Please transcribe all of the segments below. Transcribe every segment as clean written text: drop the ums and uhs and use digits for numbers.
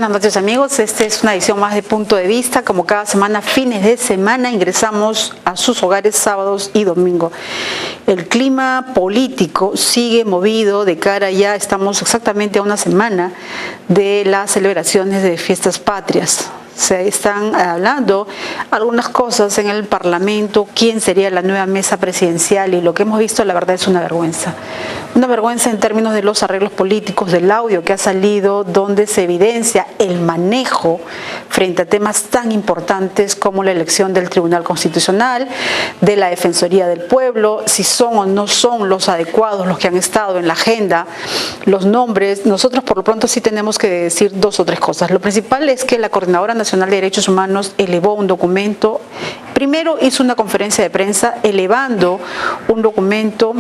Buenas noches amigos, esta es una edición más de Punto de Vista. Como cada semana, fines de semana, ingresamos a sus hogares sábados y domingo. El clima político sigue movido de cara, ya estamos exactamente a una semana de las celebraciones de fiestas patrias. Se están hablando algunas cosas en el Parlamento, quién sería la nueva mesa presidencial, y lo que hemos visto la verdad es una vergüenza. Una vergüenza en términos de los arreglos políticos, del audio que ha salido, donde se evidencia el manejo frente a temas tan importantes como la elección del Tribunal Constitucional, de la Defensoría del Pueblo, si son o no son los adecuados los que han estado en la agenda, los nombres. Nosotros por lo pronto sí tenemos que decir dos o tres cosas. Lo principal es que la Coordinadora Nacional de Derechos Humanos elevó un documento. Primero hizo una conferencia de prensa elevando un documento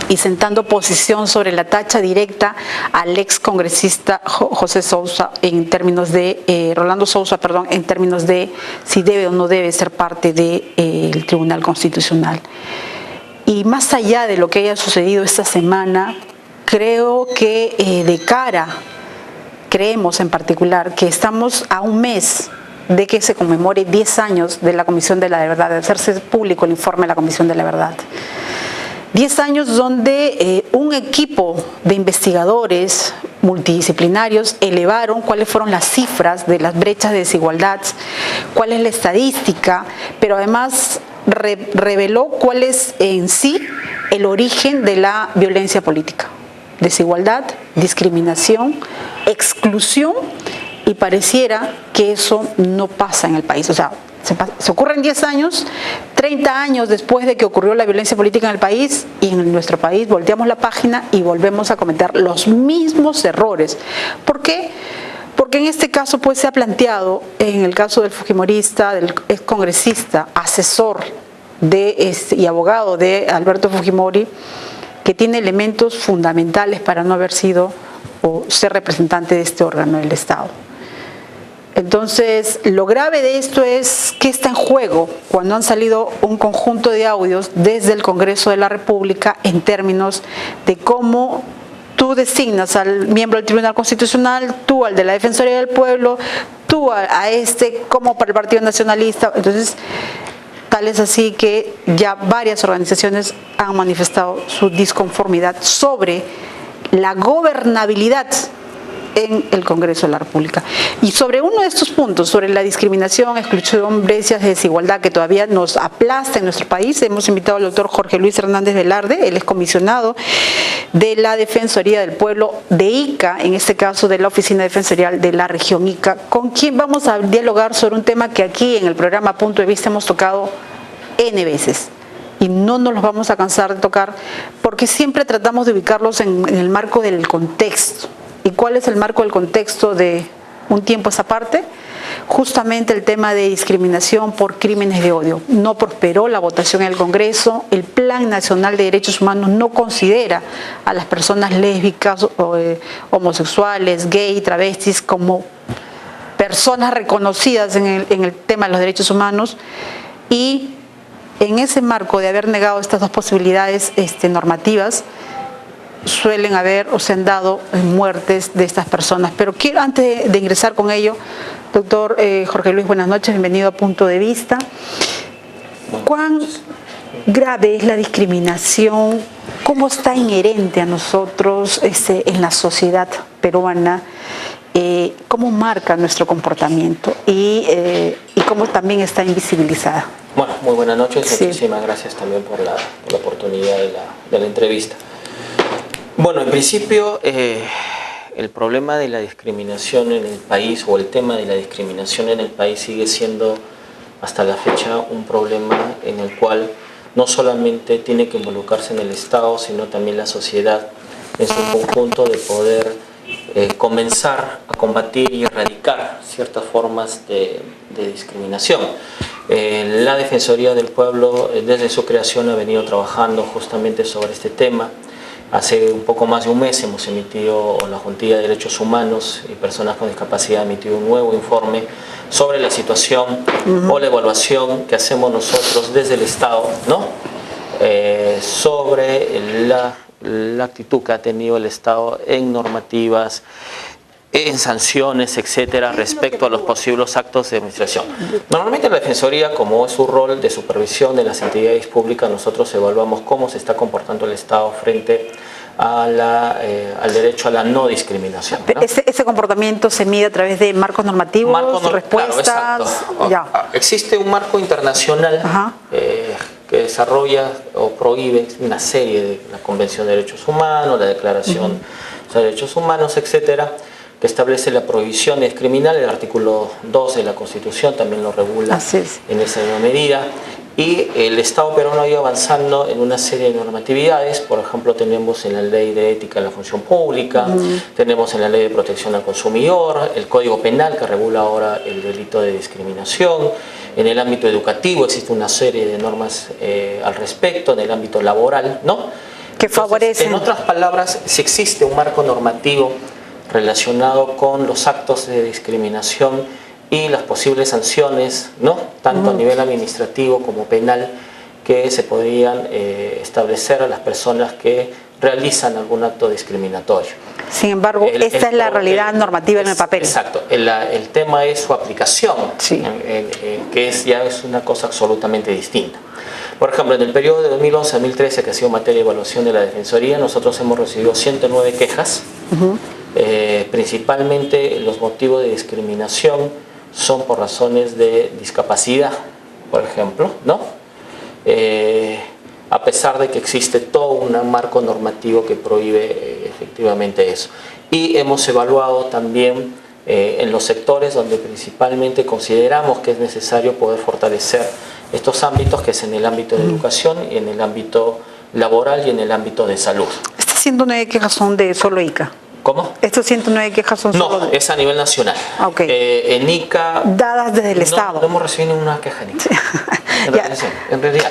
y sentando posición sobre la tacha directa al ex congresista José Sousa en términos de Rolando Sousa, perdón, en términos de si debe o no debe ser parte del Tribunal Constitucional. Y más allá de lo que haya sucedido esta semana, creo que creemos en particular que estamos a un mes de que se conmemore 10 años de la Comisión de la Verdad, de hacerse público el informe de la Comisión de la Verdad. 10 años donde un equipo de investigadores multidisciplinarios elevaron cuáles fueron las cifras de las brechas de desigualdad, cuál es la estadística, pero además reveló cuál es en sí el origen de la violencia política. Desigualdad, discriminación, exclusión, y pareciera que eso no pasa en el país. O sea, se ocurren 10 años, 30 años después de que ocurrió la violencia política en el país, y en nuestro país volteamos la página y volvemos a cometer los mismos errores. ¿Por qué? Porque en este caso pues se ha planteado, en el caso del fujimorista, del excongresista, asesor y abogado de Alberto Fujimori, que tiene elementos fundamentales para no haber sido o ser representante de este órgano del Estado. Entonces, lo grave de esto es que está en juego cuando han salido un conjunto de audios desde el Congreso de la República en términos de cómo tú designas al miembro del Tribunal Constitucional, tú al de la Defensoría del Pueblo, tú a este como para el Partido Nacionalista. Entonces, tal es así que ya varias organizaciones han manifestado su disconformidad sobre la gobernabilidad en el Congreso de la República. Y sobre uno de estos puntos, sobre la discriminación, exclusión, brechas de desigualdad que todavía nos aplasta en nuestro país, hemos invitado al doctor Jorge Luis Hernández Velarde. Él es comisionado de la Defensoría del Pueblo de Ica, en este caso de la Oficina Defensorial de la Región Ica, con quien vamos a dialogar sobre un tema que aquí en el programa Punto de Vista hemos tocado N veces. Y no nos los vamos a cansar de tocar, porque siempre tratamos de ubicarlos en el marco del contexto. ¿Y cuál es el marco del contexto de un tiempo a esa parte? Justamente el tema de discriminación por crímenes de odio. No prosperó la votación en el Congreso, el Plan Nacional de Derechos Humanos no considera a las personas lésbicas, homosexuales, gay, travestis como personas reconocidas en el tema de los derechos humanos, y en ese marco de haber negado estas dos posibilidades normativas, suelen haber o se han dado muertes de estas personas. Pero quiero, antes de ingresar con ello, doctor Jorge Luis, buenas noches, bienvenido a Punto de Vista. ¿Cuán grave es la discriminación? ¿Cómo está inherente a nosotros en la sociedad peruana? ¿Cómo marca nuestro comportamiento? Y cómo también está invisibilizada. Bueno, muy buenas noches, Sí. Muchísimas gracias también por la oportunidad de la entrevista. Bueno, en principio, el problema de la discriminación en el país, o el tema de la discriminación en el país, sigue siendo hasta la fecha un problema en el cual no solamente tiene que involucrarse en el Estado, sino también la sociedad en su conjunto, de poder comenzar a combatir y erradicar ciertas formas de discriminación. La Defensoría del Pueblo, desde su creación, ha venido trabajando justamente sobre este tema. Hace un poco más de un mes hemos emitido, o la Juntilla de Derechos Humanos y Personas con Discapacidad ha emitido un nuevo informe sobre la situación o la evaluación que hacemos nosotros desde el Estado, ¿no? Sobre la actitud que ha tenido el Estado en normativas en sanciones, etcétera, respecto a los posibles actos de administración. Normalmente la Defensoría, como es su rol de supervisión de las entidades públicas, nosotros evaluamos cómo se está comportando el Estado frente a al derecho a la no discriminación, ¿no? Ese comportamiento se mide a través de marcos normativos, respuestas. Claro, exacto. Existe un marco internacional que desarrolla o prohíbe una serie de la Convención de Derechos Humanos, la Declaración de Derechos Humanos, etcétera, que establece la prohibición de discriminar. El artículo 2 de la Constitución también lo regula en esa misma medida. Y el Estado peruano ha ido avanzando en una serie de normatividades. Por ejemplo, tenemos en la Ley de Ética en la Función Pública, tenemos en la Ley de Protección al Consumidor, el Código Penal que regula ahora el delito de discriminación. En el ámbito educativo existe una serie de normas al respecto, en el ámbito laboral, ¿no? Que favorecen. En otras palabras, si existe un marco normativo relacionado con los actos de discriminación y las posibles sanciones, ¿no? Tanto a nivel administrativo como penal, que se podrían establecer a las personas que realizan algún acto discriminatorio. Sin embargo, esta es la realidad normativa en el papel. Exacto. El tema es su aplicación, que ya es una cosa absolutamente distinta. Por ejemplo, en el periodo de 2011 a 2013, que ha sido materia de evaluación de la Defensoría, nosotros hemos recibido 109 quejas. Principalmente los motivos de discriminación son por razones de discapacidad, por ejemplo, ¿no? A pesar de que existe todo un marco normativo que prohíbe efectivamente eso. Y hemos evaluado también en los sectores donde principalmente consideramos que es necesario poder fortalecer estos ámbitos, que es en el ámbito de educación y en el ámbito laboral y en el ámbito de salud. ¿Estas 109 quejas son de solo ICA? ¿Cómo? ¿Estos 109 quejas son solo No, es a nivel nacional. En ICA... Dadas desde el Estado. No hemos recibido ninguna queja en ICA. En realidad.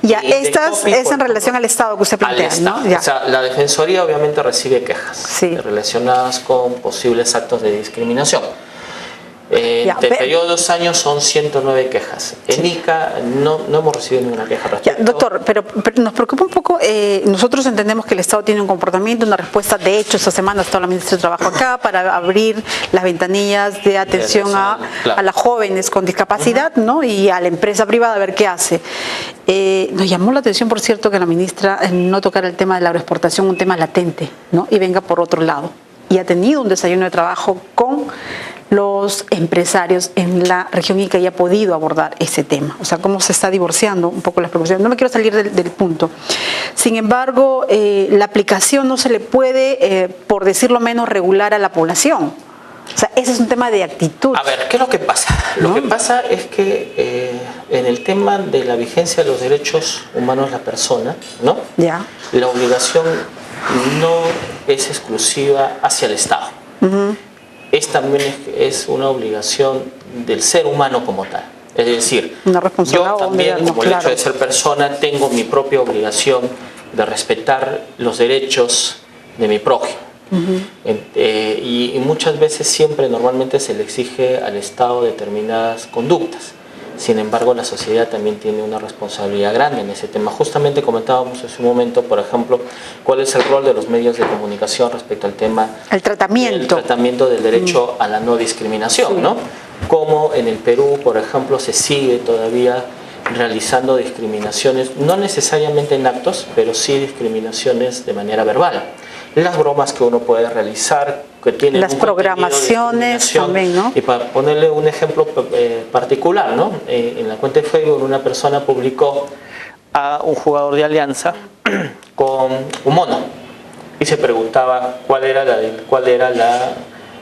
Ya, estas es en relación al Estado que usted plantea, ¿no? Ya. O sea, la Defensoría obviamente recibe quejas relacionadas con posibles actos de discriminación. En el periodo de 2 años son 109 quejas. En ICA no hemos recibido ninguna queja respecto. Doctor, pero nos preocupa un poco, nosotros entendemos que el Estado tiene un comportamiento, una respuesta. De hecho, esta semana está la ministra de Trabajo acá para abrir las ventanillas de atención a las jóvenes con discapacidad, ¿no? Y a la empresa privada a ver qué hace. Nos llamó la atención, por cierto, que la ministra no tocara el tema de la agroexportación, un tema latente, ¿no? Y venga por otro lado. Y ha tenido un desayuno de trabajo con los empresarios en la región Ica y ha podido abordar ese tema. O sea, cómo se está divorciando un poco las preocupaciones. No me quiero salir del punto. Sin embargo, la aplicación no se le puede, por decirlo menos, regular a la población. O sea, ese es un tema de actitud. A ver, ¿qué es lo que pasa? Lo que pasa es que en el tema de la vigencia de los derechos humanos de la persona, ¿no? La obligación no es exclusiva hacia el Estado. También es una obligación del ser humano como tal. Es decir, yo también, como el hecho de ser persona, tengo mi propia obligación de respetar los derechos de mi prójimo. Y muchas veces normalmente se le exige al Estado determinadas conductas. Sin embargo, la sociedad también tiene una responsabilidad grande en ese tema. Justamente comentábamos en su momento, por ejemplo, cuál es el rol de los medios de comunicación respecto al tema del tratamiento del derecho a la no discriminación, ¿no? Como en el Perú, por ejemplo, se sigue todavía realizando discriminaciones, no necesariamente en actos, pero sí discriminaciones de manera verbal. Las bromas que uno puede realizar, que tienen las programaciones también, ¿no? Y para ponerle un ejemplo particular, ¿no? En la cuenta de Facebook una persona publicó a un jugador de Alianza con un mono y se preguntaba cuál era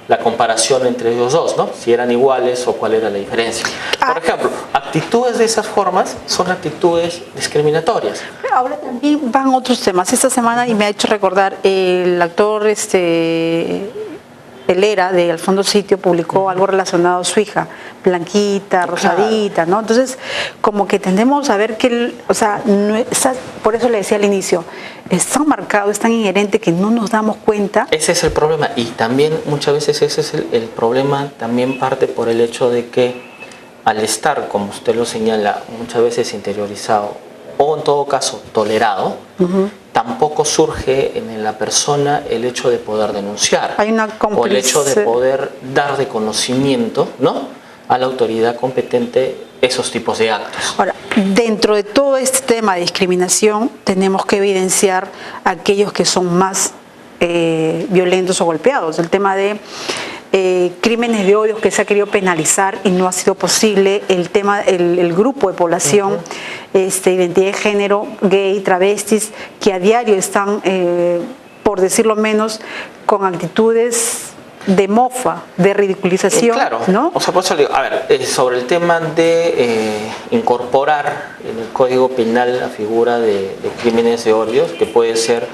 la comparación entre ellos dos, ¿no? Si eran iguales o cuál era la diferencia. Por ejemplo, actitudes de esas formas son actitudes discriminatorias. Pero ahora también van otros temas. Esta semana, y me ha hecho recordar, el actor Helera de Alfonso Sitio publicó algo relacionado a su hija, blanquita, rosadita, ¿no? Entonces, como que tendemos a ver que, por eso le decía al inicio, es tan marcado, es tan inherente que no nos damos cuenta. Ese es el problema, y también muchas veces ese es el problema, también parte por el hecho de que al estar, como usted lo señala, muchas veces interiorizado o en todo caso tolerado, tampoco surge en la persona el hecho de poder denunciar Hay una o el hecho de poder dar de conocimiento, ¿no?, a la autoridad competente esos tipos de actos. Ahora, dentro de todo este tema de discriminación, tenemos que evidenciar a aquellos que son más violentos o golpeados. El tema de crímenes de odio que se ha querido penalizar y no ha sido posible, el tema, el grupo de población, identidad de género, gay, travestis, que a diario están, por decirlo menos, con actitudes de mofa, de ridiculización, claro, ¿no? O sea, por eso le digo, a ver, sobre el tema de incorporar en el Código Penal la figura de crímenes de odio, que puede ser,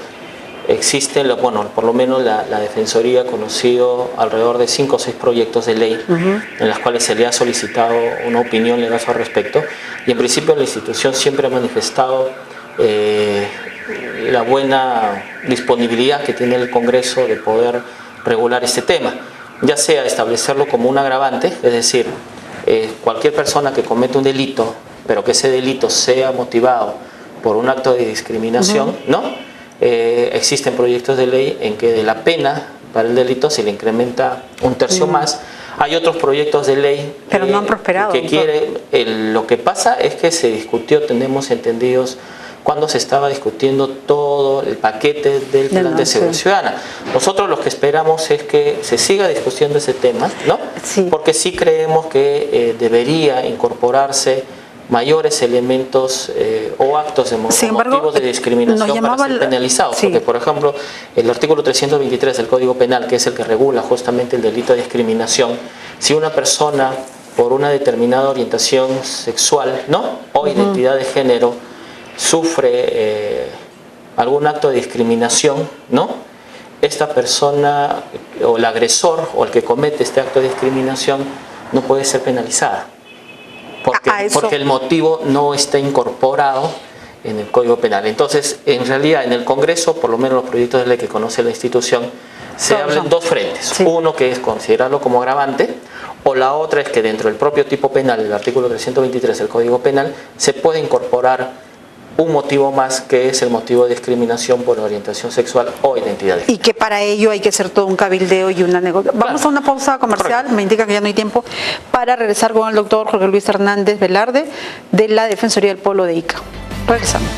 existen, bueno, por lo menos la Defensoría ha conocido alrededor de 5 o 6 proyectos de ley en las cuales se le ha solicitado una opinión legal al respecto, y en principio la institución siempre ha manifestado la buena disponibilidad que tiene el Congreso de poder regular este tema, ya sea establecerlo como un agravante, es decir, cualquier persona que comete un delito, pero que ese delito sea motivado por un acto de discriminación, ¿no? Existen proyectos de ley en que de la pena para el delito se le incrementa 1/3 más. Hay otros proyectos de ley pero no han prosperado. Lo que pasa es que se discutió, tenemos entendidos, cuando se estaba discutiendo todo el paquete del plan de seguridad ciudadana. Nosotros lo que esperamos es que se siga discutiendo ese tema, ¿no? Sí. Porque sí creemos que debería incorporarse mayores elementos o actos de motivos de discriminación para ser penalizados. Sí. Porque, por ejemplo, el artículo 323 del Código Penal, que es el que regula justamente el delito de discriminación, si una persona por una determinada orientación sexual, ¿no?, o identidad de género sufre algún acto de discriminación, ¿no?, esta persona o el agresor o el que comete este acto de discriminación no puede ser penalizada. Porque el motivo no está incorporado en el Código Penal. Entonces, en realidad, en el Congreso, por lo menos los proyectos de ley que conoce la institución, se hablan 2 frentes. Sí. Uno, que es considerarlo como agravante, o la otra es que dentro del propio tipo penal, el artículo 323 del Código Penal, se puede incorporar un motivo más, que es el motivo de discriminación por orientación sexual o identidad de género. Y que para ello hay que hacer todo un cabildeo y una negociación. Vamos a una pausa comercial. Correcto. Me indica que ya no hay tiempo para regresar con el doctor Jorge Luis Hernández Velarde de la Defensoría del Pueblo de Ica. Regresamos.